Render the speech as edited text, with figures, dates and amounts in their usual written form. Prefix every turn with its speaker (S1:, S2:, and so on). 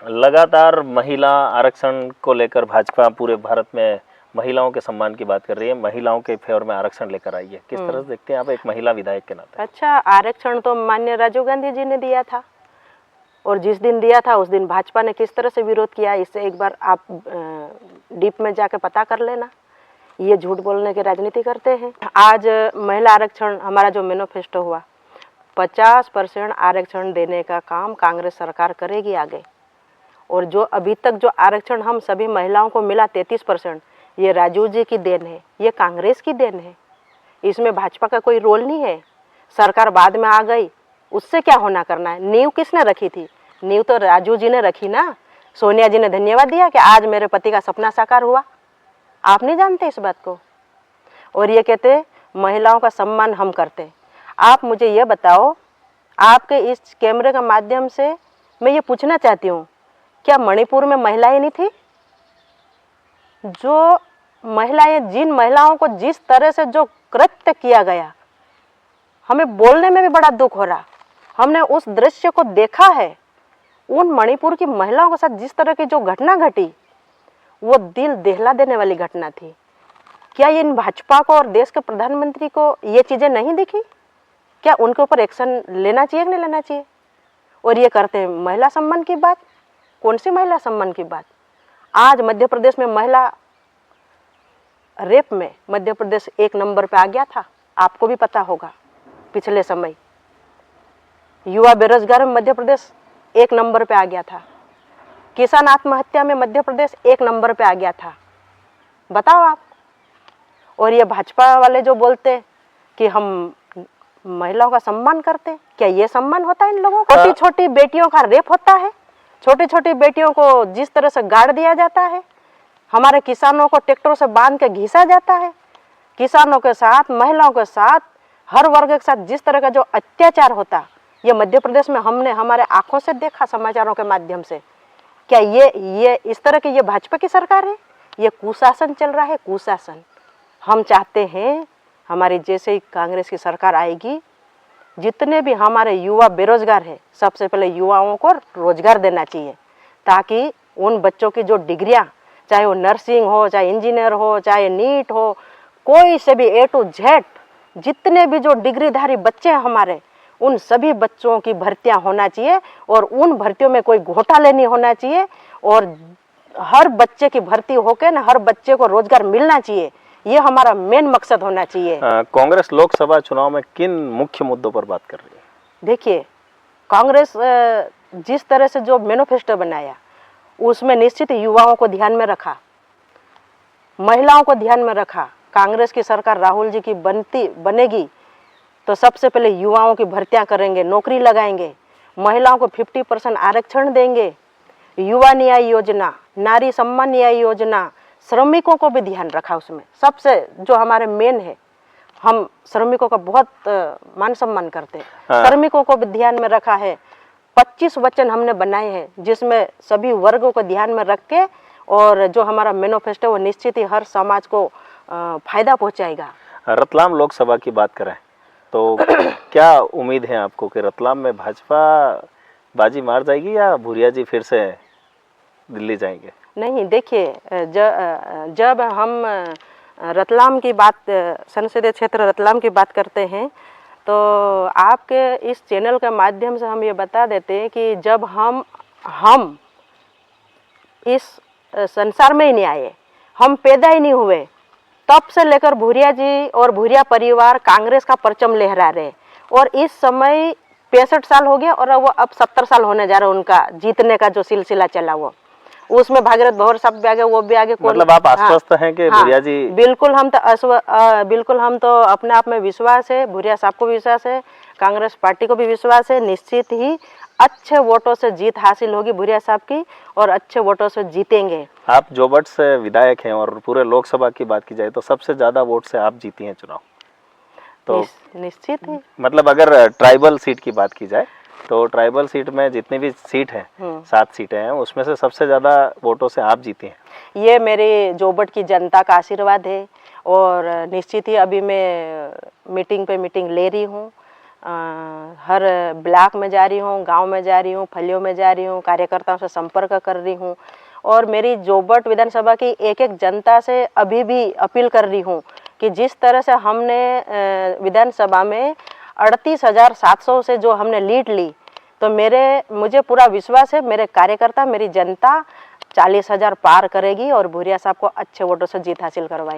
S1: लगातार महिला आरक्षण को लेकर भाजपा पूरे भारत में महिलाओं के सम्मान की बात कर रही है, महिलाओं के फेवर में आरक्षण लेकर आई है। किस तरह से देखते हैं आप एक महिला विधायक के नाते?
S2: अच्छा, आरक्षण तो माननीय राजीव गांधी जी ने दिया था, और जिस दिन दिया था उस दिन भाजपा ने किस तरह से विरोध किया, इससे एक बार आप डीप में जाके पता कर लेना। ये झूठ बोलने की राजनीति करते हैं। आज महिला आरक्षण, हमारा जो मैनिफेस्टो हुआ, 50% आरक्षण देने का काम कांग्रेस सरकार करेगी आगे। और जो अभी तक जो आरक्षण हम सभी महिलाओं को मिला 33%, ये राजू जी की देन है, ये कांग्रेस की देन है। इसमें भाजपा का कोई रोल नहीं है। सरकार बाद में आ गई, उससे क्या होना करना है। नींव किसने रखी थी? नींव तो राजू जी ने रखी ना। सोनिया जी ने धन्यवाद दिया कि आज मेरे पति का सपना साकार हुआ। आप नहीं जानते इस बात को। और ये कहते महिलाओं का सम्मान हम करते। आप मुझे ये बताओ, आपके इस कैमरे का माध्यम से मैं ये पूछना चाहती हूँ, क्या मणिपुर में महिलाएं नहीं थी? जो महिलाएं, जिन महिलाओं को जिस तरह से जो कृत्य किया गया, हमें बोलने में भी बड़ा दुख हो रहा। हमने उस दृश्य को देखा है। उन मणिपुर की महिलाओं के साथ जिस तरह की जो घटना घटी, वो दिल दहला देने वाली घटना थी। क्या इन भाजपा को और देश के प्रधानमंत्री को ये चीज़ें नहीं दिखी? क्या उनके ऊपर एक्शन लेना चाहिए कि नहीं लेना चाहिए? और ये करते हैं महिला सम्मान की बात। कौन सी महिला सम्मान की बात? आज मध्य प्रदेश में महिला रेप में मध्य प्रदेश 1 नंबर पे आ गया था, आपको भी पता होगा। पिछले समय युवा बेरोजगार में मध्य प्रदेश 1 नंबर पे आ गया था। किसान आत्महत्या में मध्य प्रदेश 1 नंबर पे आ गया था। बताओ आप। और ये भाजपा वाले जो बोलते कि हम महिलाओं का सम्मान करते, क्या ये सम्मान होता है इन लोगों को? छोटी छोटी बेटियों का रेप होता है, छोटी छोटी बेटियों को जिस तरह से गाड़ दिया जाता है, हमारे किसानों को ट्रैक्टरों से बांध के घिसा जाता है। किसानों के साथ, महिलाओं के साथ, हर वर्ग के साथ जिस तरह का जो अत्याचार होता, ये मध्य प्रदेश में हमने हमारे आंखों से देखा, समाचारों के माध्यम से। क्या ये इस तरह की ये भाजपा की सरकार है? ये कुशासन चल रहा है, कुशासन। हम चाहते हैं हमारी जैसे ही कांग्रेस की सरकार आएगी, जितने भी हमारे युवा बेरोजगार है, सबसे पहले युवाओं को रोजगार देना चाहिए, ताकि उन बच्चों की जो डिग्रियां, चाहे वो नर्सिंग हो, चाहे इंजीनियर हो, चाहे नीट हो, कोई से भी A to Z, जितने भी जो डिग्रीधारी बच्चे हैं हमारे, उन सभी बच्चों की भर्तियां होना चाहिए। और उन भर्तियों में कोई घोटाले नहीं होना चाहिए। और हर बच्चे की भर्ती होकर ना हर बच्चे को रोजगार मिलना चाहिए। ये हमारा मेन मकसद होना चाहिए।
S1: कांग्रेस लोकसभा चुनाव में किन मुख्य मुद्दों पर बात कर रही है?
S2: देखिए, कांग्रेस जिस तरह से जो मैनिफेस्टो बनाया, उसमें निश्चित युवाओं को ध्यान में रखा, महिलाओं को ध्यान में रखा। कांग्रेस की सरकार राहुल जी की बनेगी तो सबसे पहले युवाओं की भर्तियां करेंगे, नौकरी लगाएंगे, महिलाओं को 50% आरक्षण देंगे, युवा न्याय योजना, नारी सम्मान न्याय योजना, श्रमिकों को भी ध्यान रखा। उसमें सबसे जो हमारे मेन है, हम श्रमिकों का बहुत मान सम्मान करते हैं। श्रमिकों को भी ध्यान में रखा है। 25 वचन हमने बनाए हैं, जिसमें सभी वर्गों को ध्यान में रख के, और जो हमारा मैनिफेस्टो वो निश्चित ही हर समाज को फायदा पहुंचाएगा।
S1: रतलाम लोकसभा की बात करें तो क्या उम्मीद है आपको कि रतलाम में भाजपा बाजी मार जाएगी या भूरिया जी फिर से दिल्ली जाएंगे?
S2: नहीं, देखिए, जब हम रतलाम की बात, संसदीय क्षेत्र रतलाम की बात करते हैं, तो आपके इस चैनल के माध्यम से हम ये बता देते हैं कि जब हम इस संसार में ही नहीं आए, हम पैदा ही नहीं हुए, तब से लेकर भूरिया जी और भूरिया परिवार कांग्रेस का परचम लहरा रहे। और इस समय 65 साल हो गया, और वो अब 70 साल होने जा रहा है उनका जीतने का जो सिलसिला चला, वो उसमें भागीरथ भवर साहब भी आगे, वो भी आगे।
S1: मतलब आप आश्वस्त हैं कि भूरिया जी?
S2: बिल्कुल, हम तो अपने आप में विश्वास है, भूरिया साहब को विश्वास है, कांग्रेस पार्टी को भी विश्वास है। निश्चित ही अच्छे वोटों से जीत हासिल होगी भूरिया साहब की, और अच्छे वोटों से जीतेंगे।
S1: आप जोबट से विधायक हैं, और पूरे लोकसभा की बात की जाए तो सबसे ज्यादा वोट से आप जीती हैं चुनाव, तो
S2: निश्चित ही,
S1: मतलब अगर ट्राइबल सीट की बात की जाए तो ट्राइबल सीट में जितनी भी सीट है, 7 सीटें हैं, उसमें से सबसे ज़्यादा वोटों से आप जीते हैं।
S2: ये मेरे जोबट की जनता का आशीर्वाद है। और निश्चित ही अभी मैं मीटिंग पे मीटिंग ले रही हूँ। हर ब्लॉक में जा रही हूँ, गांव में जा रही हूँ, फलियों में जा रही हूँ, कार्यकर्ताओं से संपर्क कर रही हूँ और मेरी जोबट विधानसभा की एक एक जनता से अभी भी अपील कर रही हूँ कि जिस तरह से हमने विधानसभा में 38,700 से जो हमने लीड ली, तो मुझे पूरा विश्वास है मेरे कार्यकर्ता, मेरी जनता 40,000 पार करेगी और भूरिया साहब को अच्छे वोटों से जीत हासिल करवाएगी।